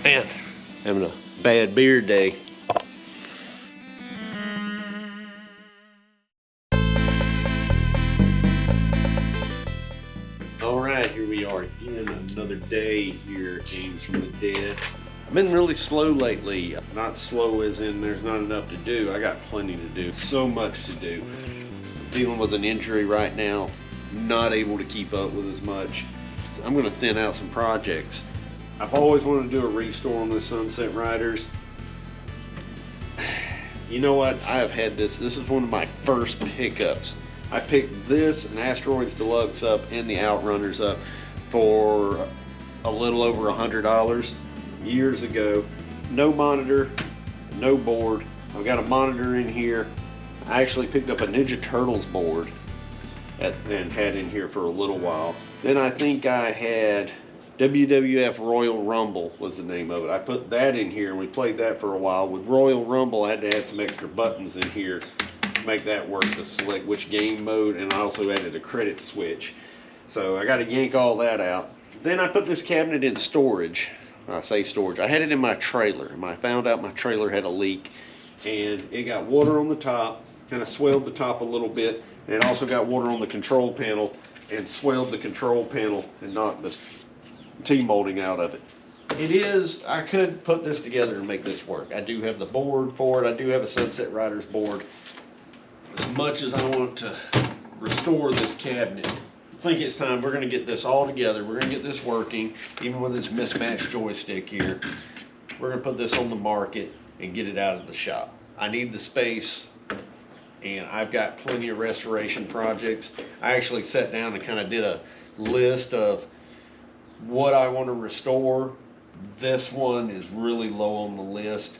Man, having a bad beer day. Alright, here we are again, another day here at Games from the Dead. I've been really slow lately. Not slow as in there's not enough to do. I got plenty to do. So much to do. I'm dealing with an injury right now. Not able to keep up with as much. I'm going to thin out some projects. I've always wanted to do a restore on the Sunset Riders. You know what? I have had this. This is one of my first pickups. I picked this and Asteroids Deluxe up and the Outrunners up for a little over $100 years ago. No monitor, no board. I've got a monitor in here. I actually picked up a Ninja Turtles board and had in here for a little while. Then I think I had WWF Royal Rumble was the name of it. I put that in here and we played that for a while. With Royal Rumble, I had to add some extra buttons in here to make that work, to select which game mode, and I also added a credit switch. So I got to yank all that out. Then I put this cabinet in storage. I say storage. I had it in my trailer, and I found out my trailer had a leak, and it got water on the top, kind of swelled the top a little bit, and it also got water on the control panel and swelled the control panel and knocked the T-molding out of it. I could put this together and make this work. I do have the board for it. I do have a Sunset Riders board. As much as I want to restore this cabinet, I think it's time. We're going to get this all together. We're going to get this working, even with this mismatched joystick here. We're going to put this on the market and get it out of the shop. I need the space, and I've got plenty of restoration projects. I actually sat down and kind of did a list of what I want to restore. This one is really low on the list.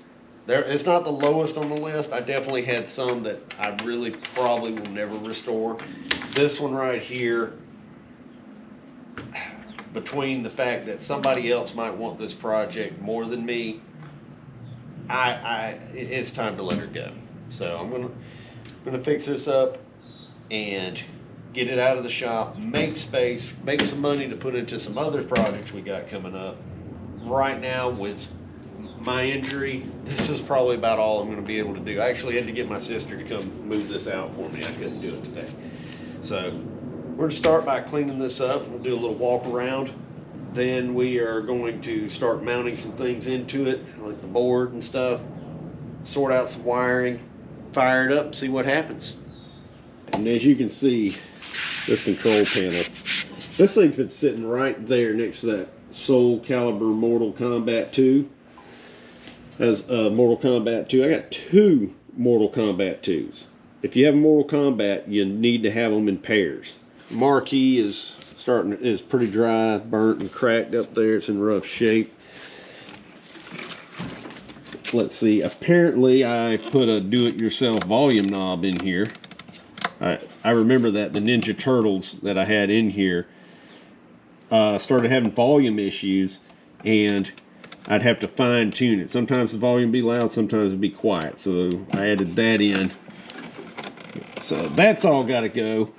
It's not the lowest on the list. I definitely had some that I really probably will never restore. This one right here, between the fact that somebody else might want this project more than me, it's time to let her go. So I'm gonna fix this up and get it out of the shop, make space, make some money to put into some other projects we got coming up. Right now, with my injury, this is probably about all I'm going to be able to do. I actually had to get my sister to come move this out for me. I couldn't do it today. So we're going to start by cleaning this up. We'll do a little walk around. Then we are going to start mounting some things into it, like the board and stuff, sort out some wiring, fire it up, and see what happens. And as you can see, this control panel, this thing's been sitting right there next to that Soul Calibur Mortal Kombat 2. As Mortal Kombat 2, I got two Mortal Kombat 2s. If you have Mortal Kombat, you need to have them in pairs. Marquee is pretty dry, burnt and cracked up there. It's in rough shape. Let's see. Apparently, I put a do-it-yourself volume knob in here. I remember that the Ninja Turtles that I had in here started having volume issues, and I'd have to fine tune it. Sometimes the volume would be loud, sometimes it'd be quiet. So I added that in. So that's all got to go.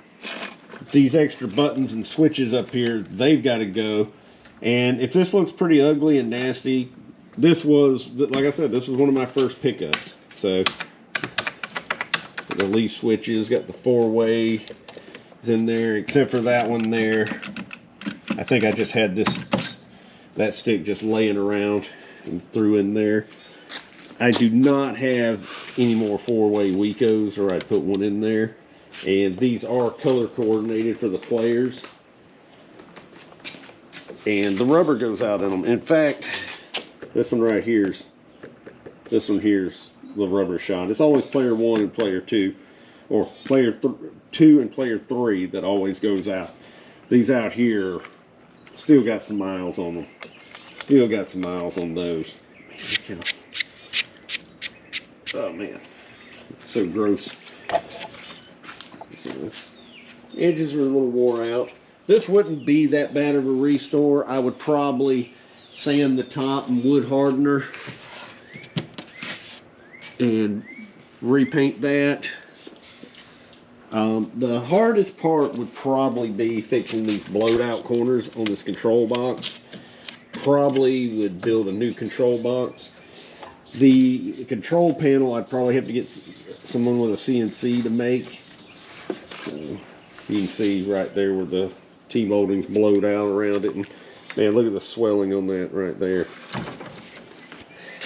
These extra buttons and switches up here, they've got to go. And if this looks pretty ugly and nasty, this was, like I said, this was one of my first pickups. So the leaf switches, got the four-way is in there, except for that one there. I think I just had that stick just laying around and threw in there. I do not have any more four-way Wecos, or I'd put one in there. And these are color coordinated for the players. And the rubber goes out in them. In fact, this one right here's the rubber shot. It's always player 1 and player 2, or player 2 and player 3 that always goes out. These out here still got some miles on them. Still got some miles on those. Oh man, so gross. So, edges are a little wore out. This wouldn't be that bad of a restore. I would probably sand the top and wood hardener and repaint that. The hardest part would probably be fixing these blowed out corners on this control box. probably would build a new control box. The control panel, I'd probably have to get someone with a CNC to make. So you can see right there where the T-molding's blowed out around it. And man, look at the swelling on that right there.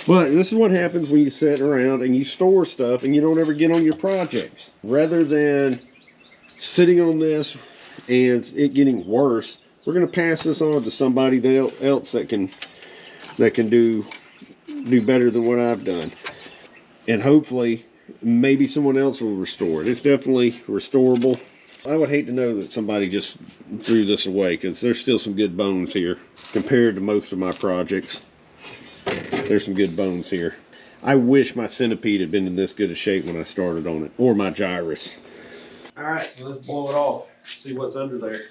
But this is what happens when you sit around and you store stuff and you don't ever get on your projects. Rather than sitting on this and it getting worse, we're going to pass this on to somebody else that can do better than what I've done. And hopefully maybe someone else will restore it. It's definitely restorable. I would hate to know that somebody just threw this away, because there's still some good bones here compared to most of my projects. There's some good bones here. I wish my centipede had been in this good a shape when I started on it, or my gyrus. All right, so let's blow it off. See what's under there.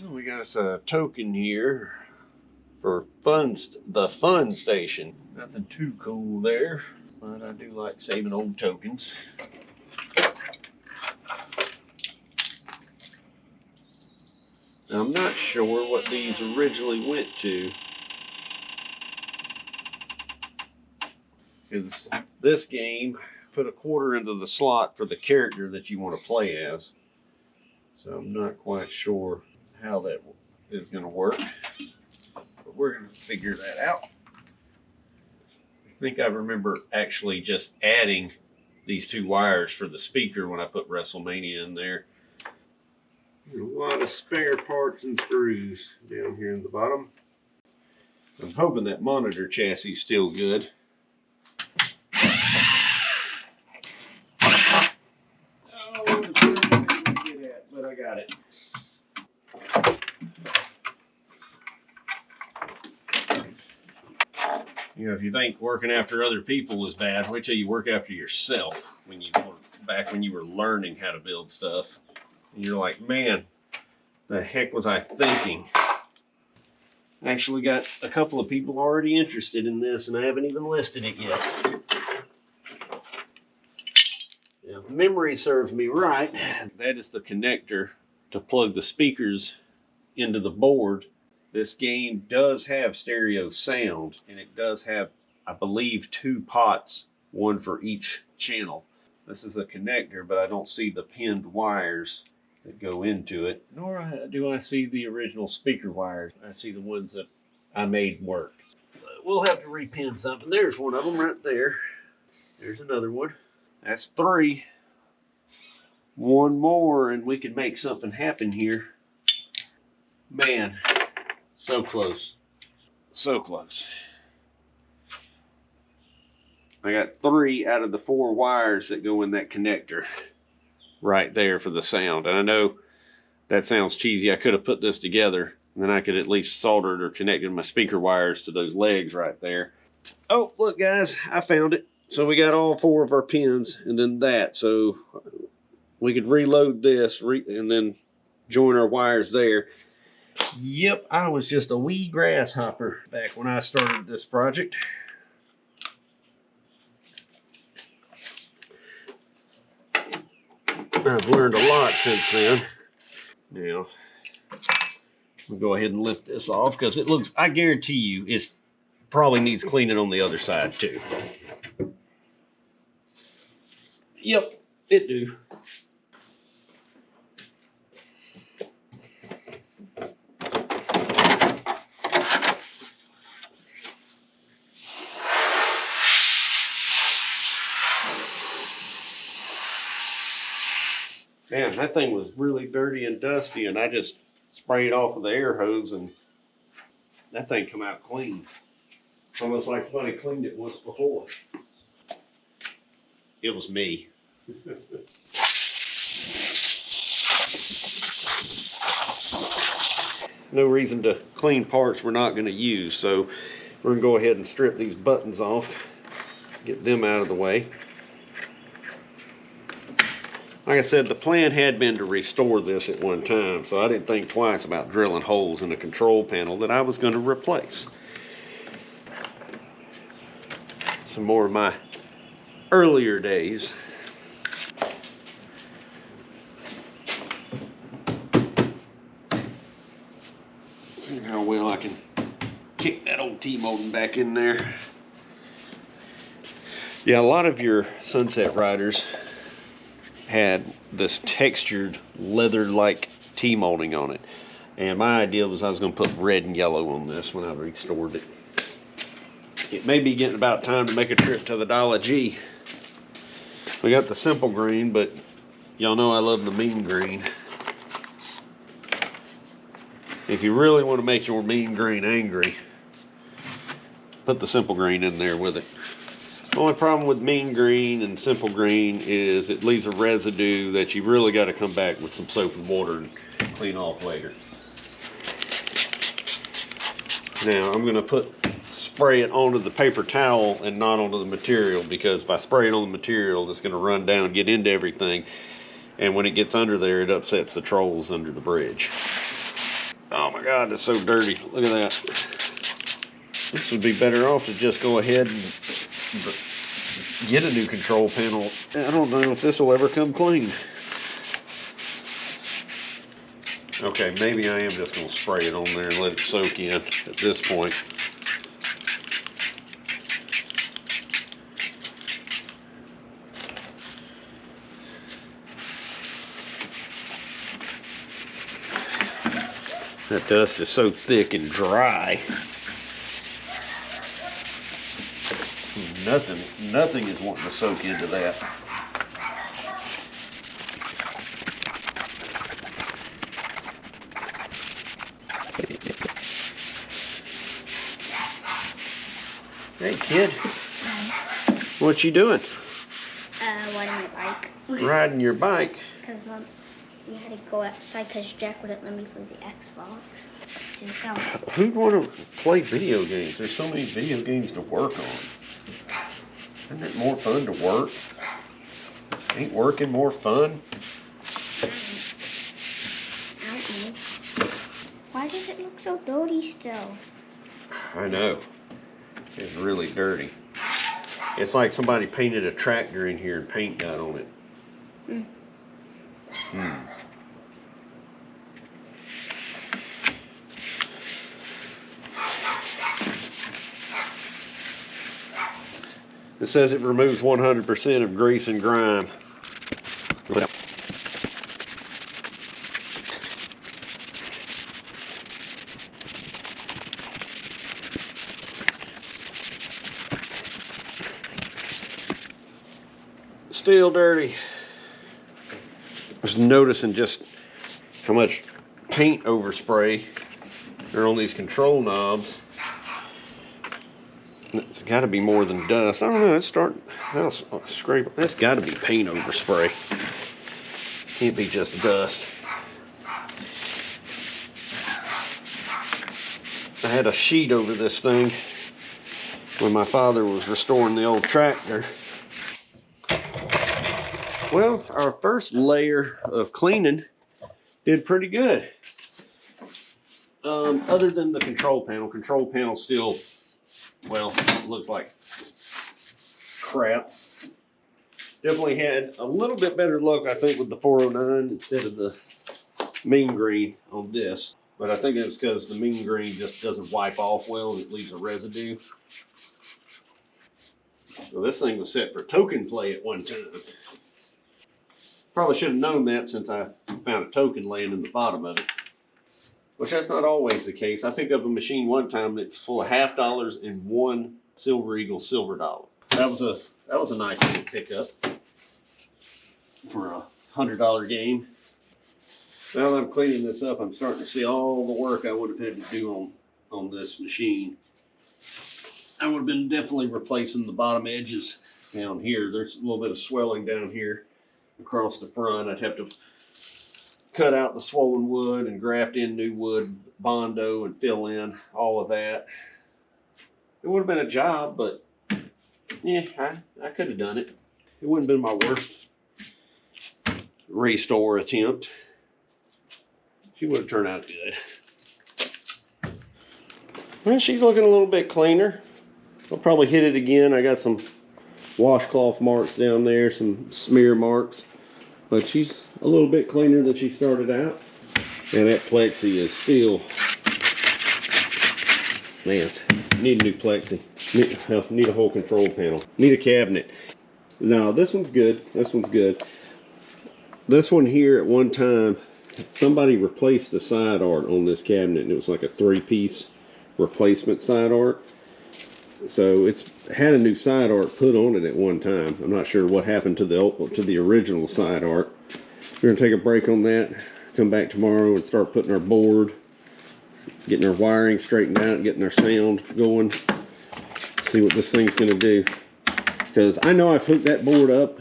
We got us a token here for the fun station. Nothing too cool there, but I do like saving old tokens. Now, I'm not sure what these originally went to, because this game put a quarter into the slot for the character that you want to play as. So I'm not quite sure how that is going to work, but we're going to figure that out. I think I remember actually just adding these two wires for the speaker when I put WrestleMania in there. A lot of spare parts and screws down here in the bottom. I'm hoping that monitor chassis is still good. Oh, it's really hard to get at, but I got it. You know, if you think working after other people is bad, wait till you work after yourself. Back when you were learning how to build stuff, and you're like, man, the heck was I thinking? I actually got a couple of people already interested in this, and I haven't even listed it yet. If memory serves me right, that is the connector to plug the speakers into the board. This game does have stereo sound, and it does have, I believe, 2 pots, one for each channel. This is a connector, but I don't see the pinned wires that go into it, nor do I see the original speaker wires. I see the ones that I made work. But we'll have to repin something. There's one of them right there. There's another one. That's 3. One more and we can make something happen here. Man, so close. So close. I got 3 out of the 4 wires that go in that connector right there for the sound. And I know that sounds cheesy. I could have put this together, and then I could at least solder it or connected my speaker wires to those legs right there. Oh, look guys, I found it. So we got all 4 of our pins and then that. So we could reload this and then join our wires there. Yep, I was just a wee grasshopper back when I started this project. I've learned a lot since then. Now, we'll go ahead and lift this off because it looks, I guarantee you, it probably needs cleaning on the other side too. Yep, it do. Man, that thing was really dirty and dusty, and I just sprayed it off with the air hose, and that thing come out clean. Almost like somebody cleaned it once before. It was me. no reason to clean parts we're not going to use. So we're going to go ahead and strip these buttons off, get them out of the way. Like I said, the plan had been to restore this at one time, so I didn't think twice about drilling holes in the control panel that I was going to replace. Some more of my earlier days. See how well I can kick that old T-molding back in there. Yeah, a lot of your Sunset Riders had this textured leather-like T-molding on it. And my idea was I was going to put red and yellow on this when I restored it. It may be getting about time to make a trip to the Dollar G. We got the simple green, but y'all know I love the mean green. If you really want to make your mean green angry, put the simple green in there with it. The only problem with mean green and simple green is it leaves a residue that you really got to come back with some soap and water and clean off later. Now I'm going to spray it onto the paper towel and not onto the material, because if I spray it on the material, it's going to run down, get into everything, and when it gets under there, it upsets the trolls under the bridge. Oh my God, that's so dirty. Look at that. This would be better off to just go ahead and get a new control panel. I don't know if this will ever come clean. Okay, maybe I am just going to spray it on there and let it soak in at this point. That dust is so thick and dry. Nothing is wanting to soak into that. Hey kid, what you doing? Riding your bike. Riding your bike? Because we had to go outside because Jack wouldn't let me play the Xbox. Who'd want to play video games? There's so many video games to work on. Isn't it more fun to work? Ain't working more fun? I don't know. Why does it look so dirty still? I know. It's really dirty. It's like somebody painted a tractor in here and paint got on it. It says it removes 100% of grease and grime. Still dirty. I was noticing just how much paint overspray there on these control knobs. It's got to be more than dust. I don't know. It's starting. I'll scrape. That's got to be paint overspray. Can't be just dust. I had a sheet over this thing when my father was restoring the old tractor. Well, our first layer of cleaning did pretty good. Other than the control panel. Control panel still, well, looks like crap. Definitely had a little bit better luck, I think, with the 409 instead of the mean green on this. But I think it's because the mean green just doesn't wipe off well and it leaves a residue. So this thing was set for token play at one time. Probably should have known that since I found a token laying in the bottom of it. Which that's not always the case. I picked up a machine one time that was full of $50 and one Silver Eagle silver dollar. That was a nice little pickup for a $100 game. Now that I'm cleaning this up, I'm starting to see all the work I would have had to do on this machine. I would have been definitely replacing the bottom edges down here. There's a little bit of swelling down here across the front. I'd have to cut out the swollen wood and graft in new wood, Bondo, and fill in all of that. It would have been a job, but yeah, I could have done it. It wouldn't have been my worst restore attempt. She would have turned out good. Well, she's looking a little bit cleaner. I'll probably hit it again. I got some washcloth marks down there, some smear marks, but she's a little bit cleaner than she started out. And that plexi is still, man, need a new plexi. Need a whole control panel. Need a cabinet. No, this one's good. This one's good. This one here, at one time, somebody replaced the side art on this cabinet, and it was like a 3-piece replacement side art. So it's had a new side art put on it at one time. I'm not sure what happened to the original side art. We're gonna take a break on that, come back tomorrow and start putting our board, getting our wiring straightened out, getting our sound going, see what this thing's gonna do. Because I know I've hooked that board up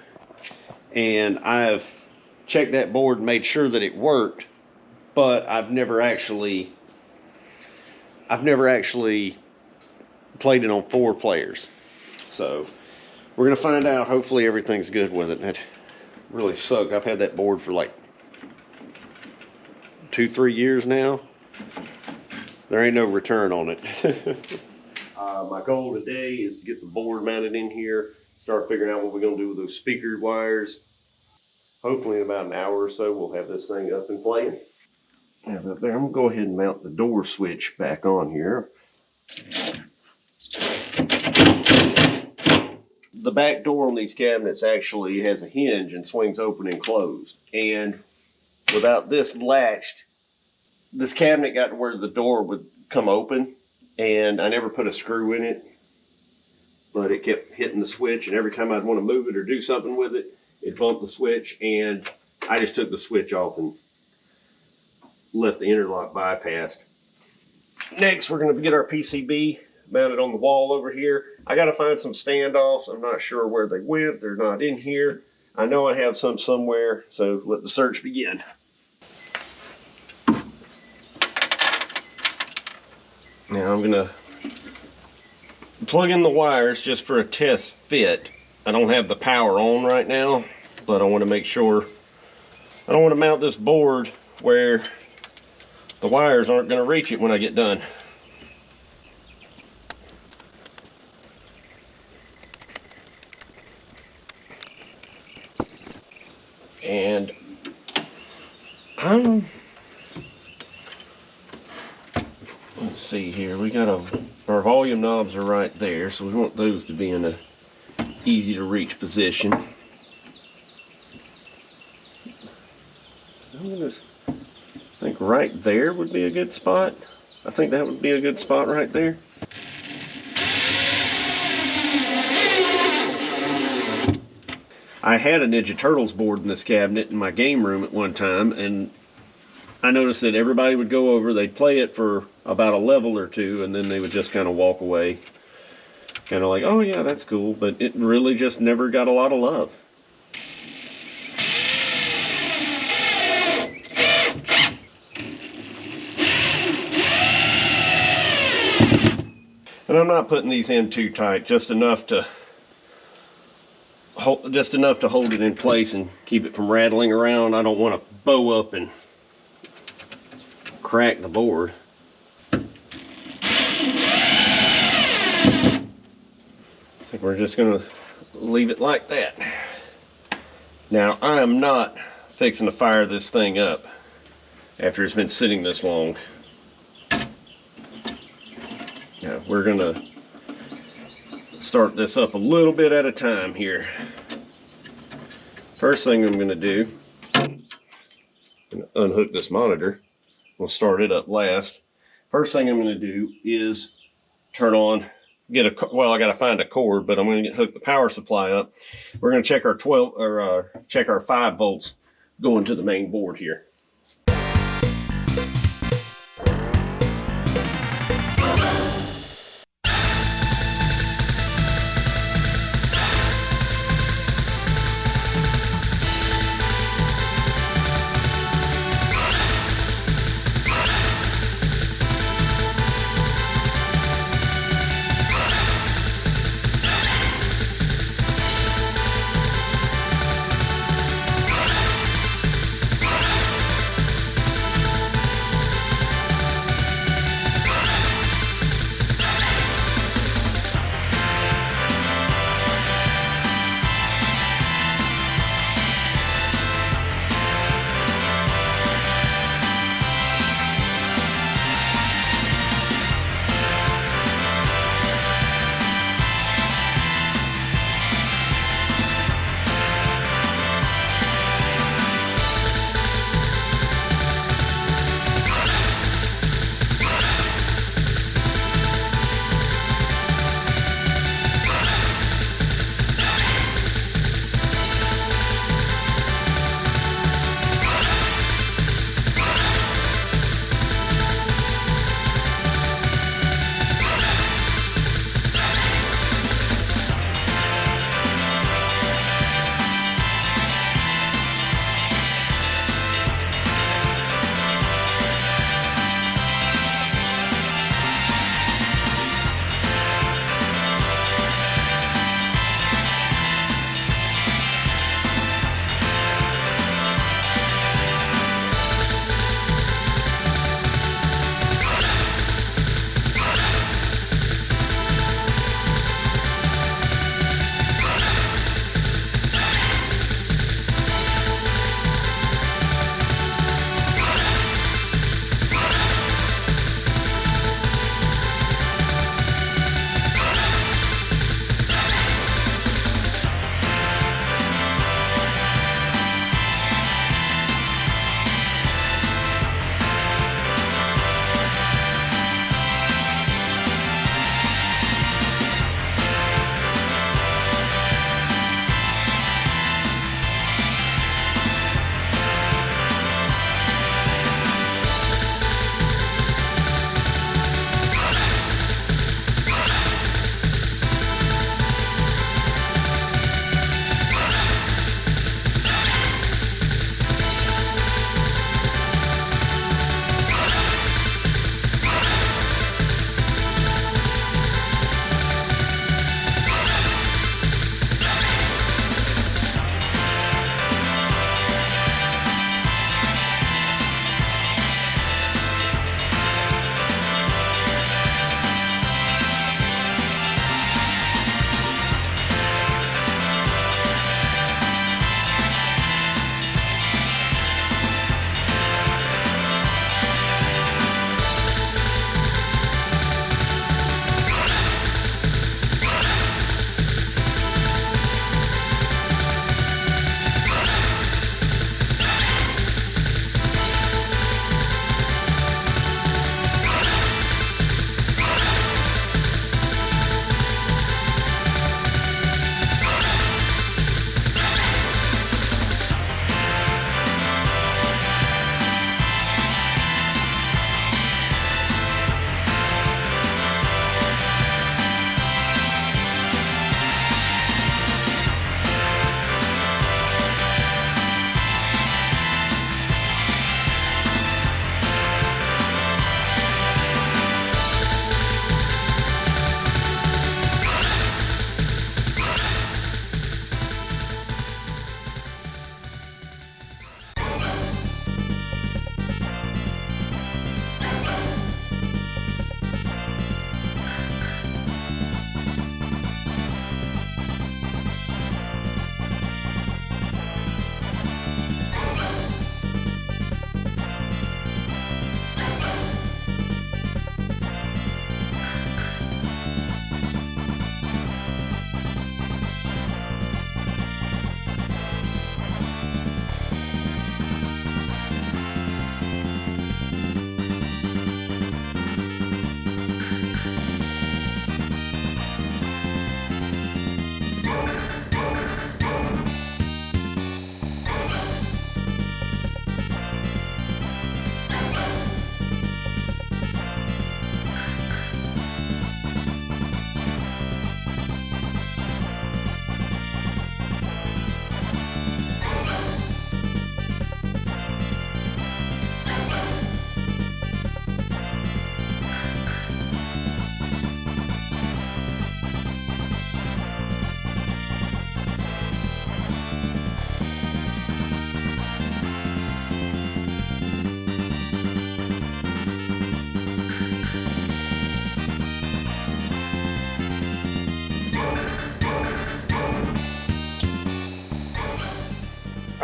and I've checked that board and made sure that it worked, but I've never actually played it on 4 players. So we're gonna find out. Hopefully everything's good with it. That really sucked. I've had that board for like 2-3 years now. There ain't no return on it. My goal today is to get the board mounted in here, start figuring out what we're gonna do with those speaker wires. Hopefully in about an hour or so we'll have this thing up and playing. Yeah, but there, I'm gonna go ahead and mount the door switch back on here. The back door on these cabinets actually has a hinge and swings open and closed. And without this latched, this cabinet got to where the door would come open, and I never put a screw in it, but it kept hitting the switch, and every time I'd want to move it or do something with it, it bumped the switch, and I just took the switch off and left the interlock bypassed. Next, we're going to get our PCB mounted on the wall over here. I got to find some standoffs. I'm not sure where they went. They're not in here. I know I have some somewhere, so let the search begin. Now I'm going to plug in the wires just for a test fit. I don't have the power on right now, but I want to make sure. I don't want to mount this board where the wires aren't going to reach it when I get done. And let's see here, we got our volume knobs are right there, so we want those to be in a easy to reach position. I think right there would be a good spot. I think that would be a good spot right there. I had a Ninja Turtles board in this cabinet in my game room at one time, and I noticed that everybody would go over, they'd play it for about a level or two, and then they would just kind of walk away. Kind of like, oh yeah, that's cool, but it really just never got a lot of love. And I'm not putting these in too tight, just enough to hold it in place and keep it from rattling around. I don't want to bow up and crack the board. I think we're just going to leave it like that. Now, I am not fixing to fire this thing up after it's been sitting this long. Now, we're going to start this up a little bit at a time here. First thing I'm going to do, I'm going to unhook this monitor. We'll start it up last. First thing I'm going to do is turn on, well, I got to find a cord, but I'm going to hook the power supply up. We're going to check our check our 5 volts going to the main board here.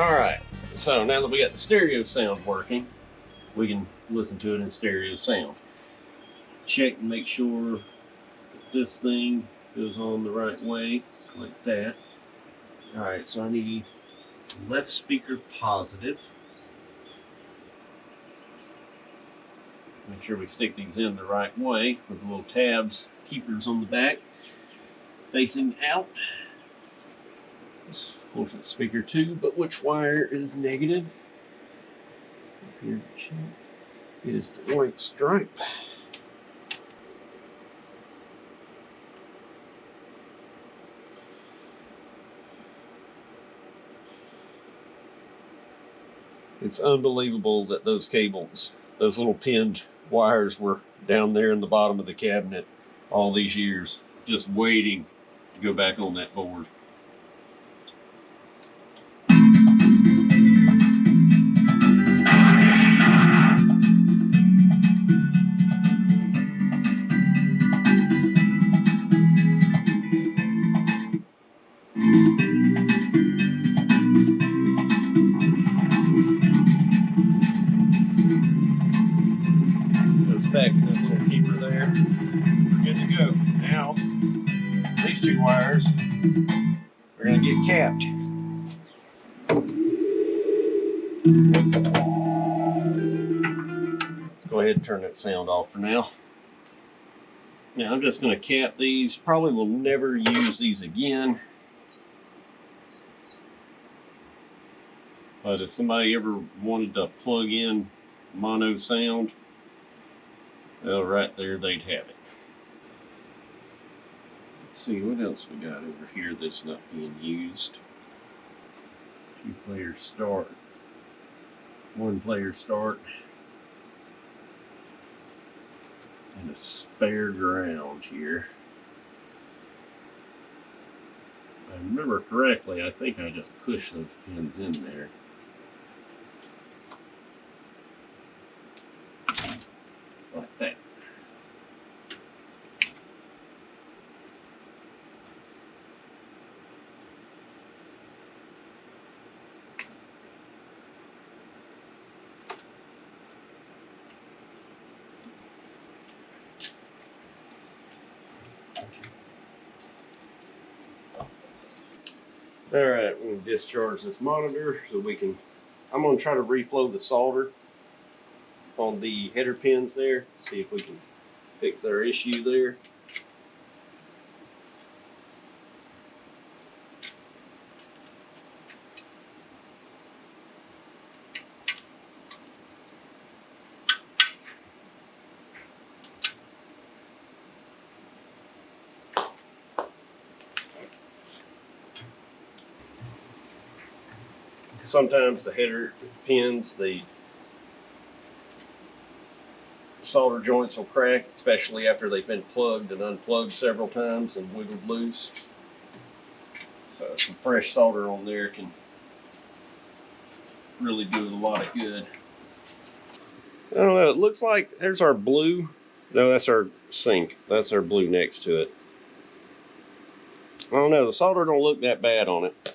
Alright, so now that we got the stereo sound working, we can listen to it in stereo sound. Check and make sure that this thing goes on the right way, like that. Alright, so I need left speaker positive. Make sure we stick these in the right way with the little tabs, keepers on the back, facing out. Of course it's speaker 2, but which wire is negative? Here to check. It is the white stripe. It's unbelievable that those cables, those little pinned wires, were down there in the bottom of the cabinet all these years, just waiting to go back on that board. Back in that little keeper there. We're good to go. Now, these two wires are going to get capped. Let's go ahead and turn that sound off for now. Now I'm just going to cap these. Probably will never use these again. But if somebody ever wanted to plug in mono sound, well, right there they'd have it. Let's see what else we got over here that's not being used. 2-player start. 1-player start. And a spare ground here. If I remember correctly, I think I just pushed those pins in there. Like that. Alright, we're going to discharge this monitor so we can, I'm going to try to reflow the solder on the header pins there, see if we can fix our issue there. Sometimes the header pins, the solder joints will crack, especially after they've been plugged and unplugged several times and wiggled loose. So some fresh solder on there can really do a lot of good. I don't know, it looks like there's our blue. No, that's our sink. That's our blue next to it. I don't know, the solder don't look that bad on it.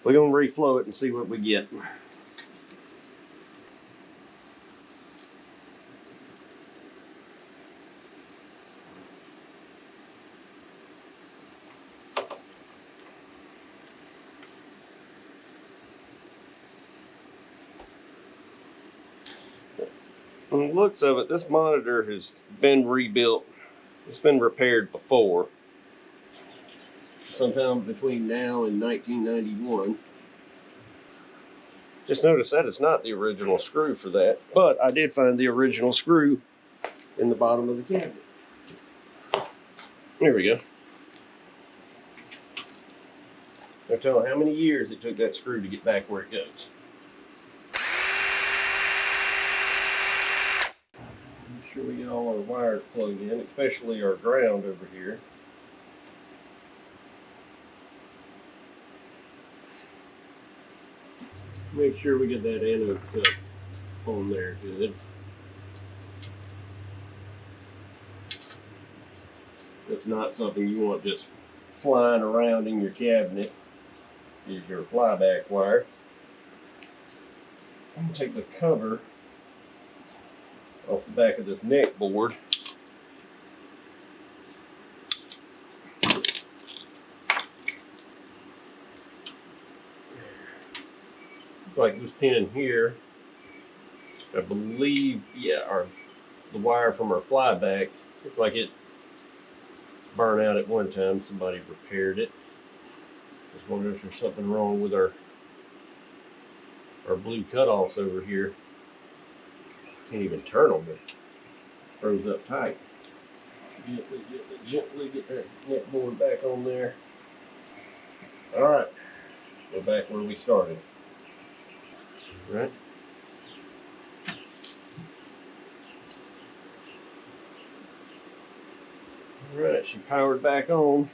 We're going to reflow it and see what we get. From the looks of it, this monitor has been rebuilt. It's been repaired before. Sometime between now and 1991. Just notice that it's not the original screw for that, but I did find the original screw in the bottom of the cabinet. There we go. I'll tell you how many years it took that screw to get back where it goes. Make sure we get all our wires plugged in, especially our ground over here. Make sure we get that anode cup on there good. That's not something you want just flying around in your cabinet. Is your flyback wire. I'm gonna take the cover off the back of this neck board. Like this pin here, I believe, yeah, the wire from our flyback, looks like it burned out at one time. Somebody repaired it. Just wonder if there's something wrong with our blue cutoffs over here. Can't even turn them, it froze up tight. Gently get that neck board back on there. All right, we're back where we started. Right. All right, she powered back on.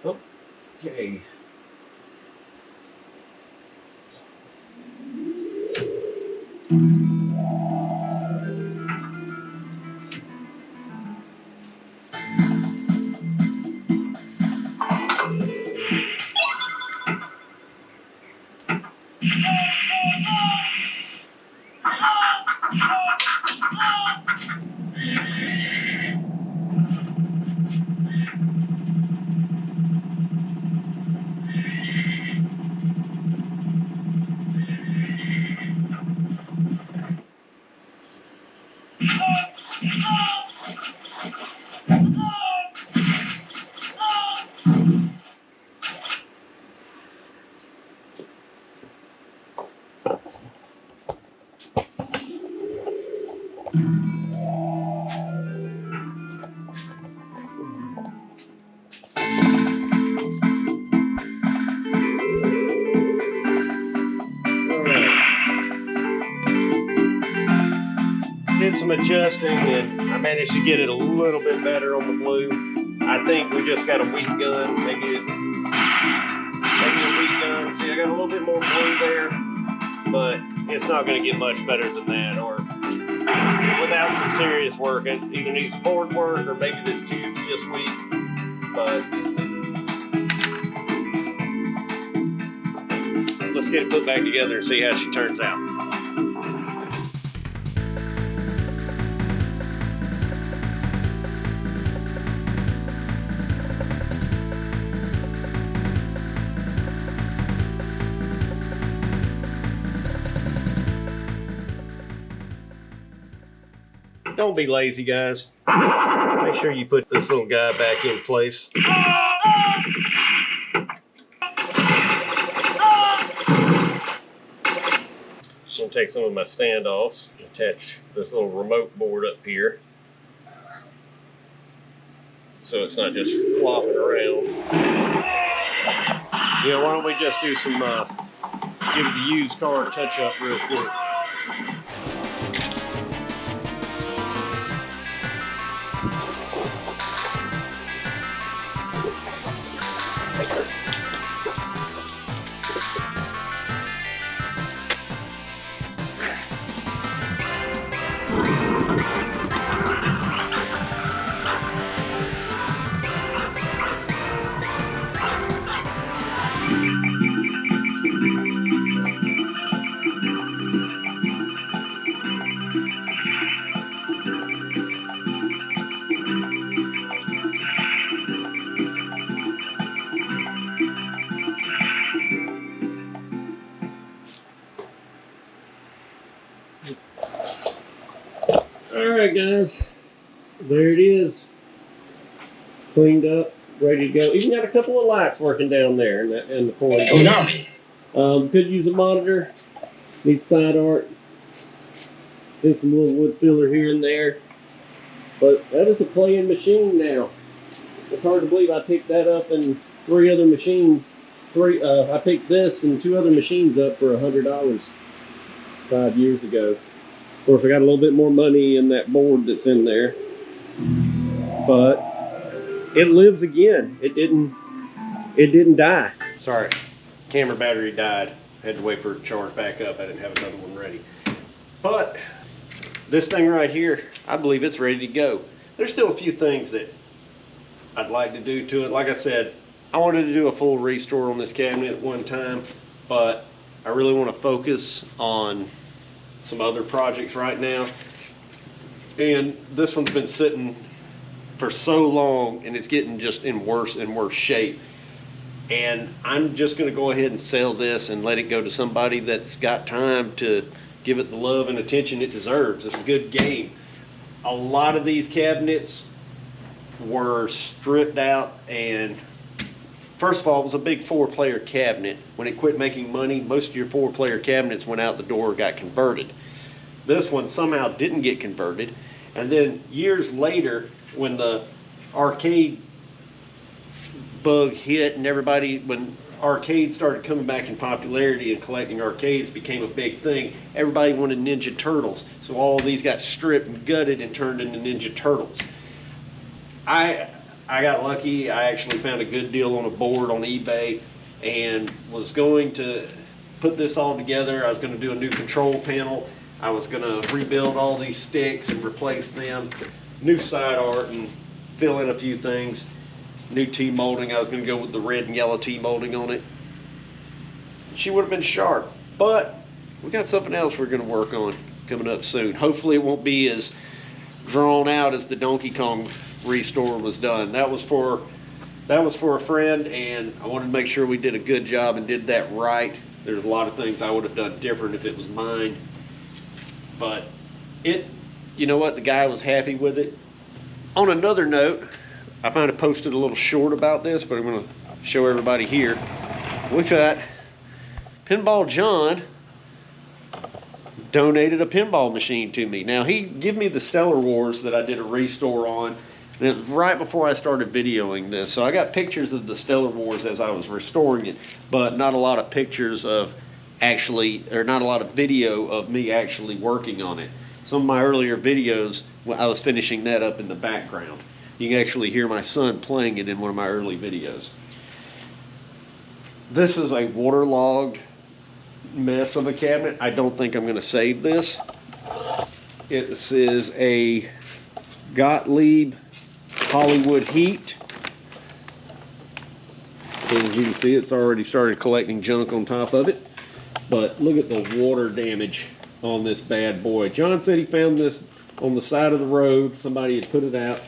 Okay. Did some adjusting and I managed to get it a little bit better on the blue. I think we just got a weak gun, maybe a weak gun. See, I got a little bit more blue there, but it's not going to get much better than that, or without some serious work. It either needs board work or maybe this tube's just weak, but let's get it put back together and see how she turns out. Don't be lazy, guys. Make sure you put this little guy back in place. I'm gonna take some of my standoffs, attach this little remote board up here, so it's not just flopping around. You know, why don't we just do some, give it the used car touch up real quick. Alright guys, there it is. Cleaned up, ready to go. Even got a couple of lights working down there in the corner. Oh no! Could use a monitor. Need side art. Did some little wood filler here and there. But that is a playing machine now. It's hard to believe I picked that up and three other machines. I picked this and two other machines up for $100 5 years ago. Of course, I got a little bit more money in that board that's in there, but it lives again. It didn't die. Sorry, camera battery died. Had to wait for it to charge back up. I didn't have another one ready. But this thing right here, I believe it's ready to go. There's still a few things that I'd like to do to it. Like I said, I wanted to do a full restore on this cabinet at one time, but I really want to focus on some other projects right now. And this one's been sitting for so long, and it's getting just in worse and worse shape. And I'm just going to go ahead and sell this and let it go to somebody that's got time to give it the love and attention it deserves. It's a good game. A lot of these cabinets were stripped out, and first of all, it was a big 4-player cabinet. When it quit making money, most of your 4-player cabinets went out the door, got converted. This one somehow didn't get converted, and then years later, when the arcade bug hit and when arcades started coming back in popularity and collecting arcades became a big thing, everybody wanted Ninja Turtles. So all of these got stripped and gutted and turned into Ninja Turtles. I got lucky. I actually found a good deal on a board on eBay and was going to put this all together. I was going to do a new control panel. I was going to rebuild all these sticks and replace them, new side art and fill in a few things. New T-molding. I was going to go with the red and yellow T-molding on it. She would have been sharp, but we got something else we're going to work on coming up soon. Hopefully it won't be as drawn out as the Donkey Kong restore was done. That was for a friend, and I wanted to make sure we did a good job and did that right. There's a lot of things I would have done different if it was mine, but you know what, the guy was happy with it. On another note, I might have posted a little short about this, but I'm going to show everybody here. We got Pinball John donated a pinball machine to me. Now, he gave me the Stellar Wars that I did a restore on, and it was right before I started videoing this. So I got pictures of the Stellar Wars as I was restoring it, but not a lot of pictures of not a lot of video of me actually working on it. Some of my earlier videos, I was finishing that up in the background. You can actually hear my son playing it in one of my early videos. This is a waterlogged mess of a cabinet. I don't think I'm going to save this. This is a Gottlieb Hollywood Heat. As you can see, it's already started collecting junk on top of it. But look at the water damage on this bad boy. John said he found this on the side of the road. Somebody had put it out.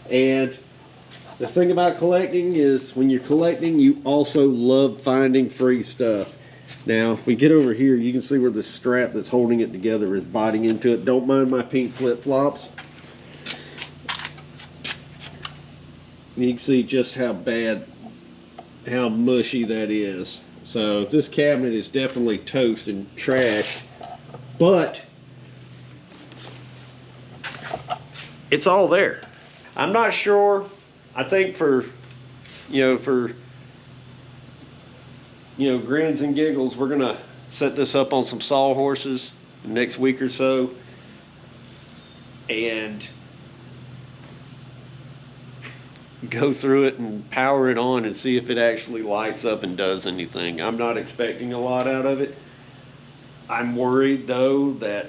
And the thing about collecting is when you're collecting, you also love finding free stuff. Now, if we get over here, you can see where the strap that's holding it together is biting into it. Don't mind my pink flip-flops. You can see just how bad, how mushy that is. So this cabinet is definitely toast and trashed, but it's all there. I'm not sure. I think for grins and giggles, we're gonna set this up on some sawhorses the next week or so and go through it and power it on and see if it actually lights up and does anything. I'm not expecting a lot out of it. I'm worried though that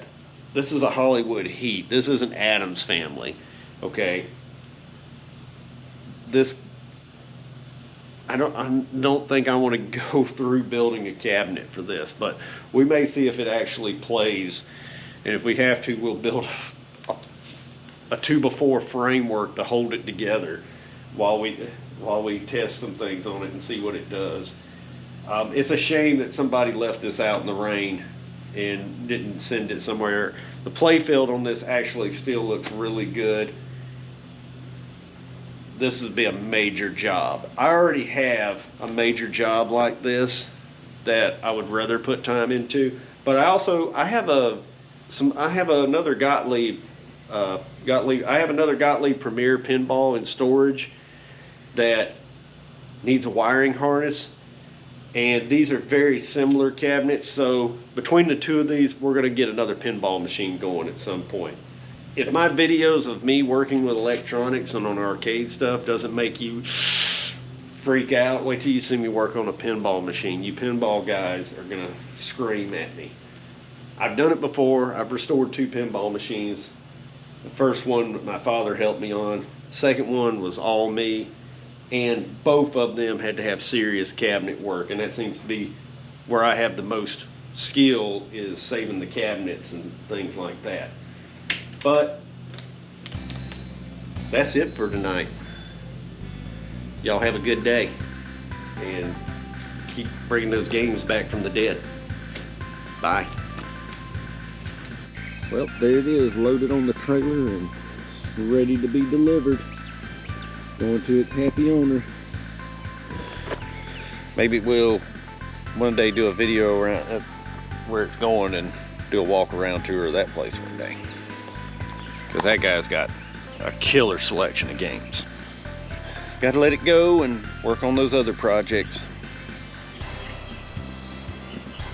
this is a Hollywood Heat. This isn't Addams Family. Okay. I don't think I want to go through building a cabinet for this, but we may see if it actually plays, and if we have to, we'll build a 2x4 framework to hold it together while we test some things on it and see what it does. It's a shame that somebody left this out in the rain and didn't send it somewhere. The playfield on this actually still looks really good. This would be a major job. I already have a major job like this that I would rather put time into, but I have another Gottlieb Premier pinball in storage that needs a wiring harness, and these are very similar cabinets, so between the two of these we're going to get another pinball machine going at some point. If my videos of me working with electronics and on arcade stuff doesn't make you freak out, wait till you see me work on a pinball machine. You pinball guys are gonna scream at me. I've done it before. I've restored 2 pinball machines. The first one my father helped me on. The second one was all me, and both of them had to have serious cabinet work, and that seems to be where I have the most skill is saving the cabinets and things like that. But that's it for tonight. Y'all have a good day and keep bringing those games back from the dead. Bye. Well, there it is, loaded on the trailer and ready to be delivered. Going to its happy owner. Maybe we'll one day do a video around where it's going and do a walk around tour of that place one day. Because that guy's got a killer selection of games. Gotta let it go and work on those other projects.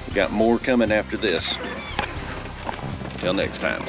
We got more coming after this. Till next time.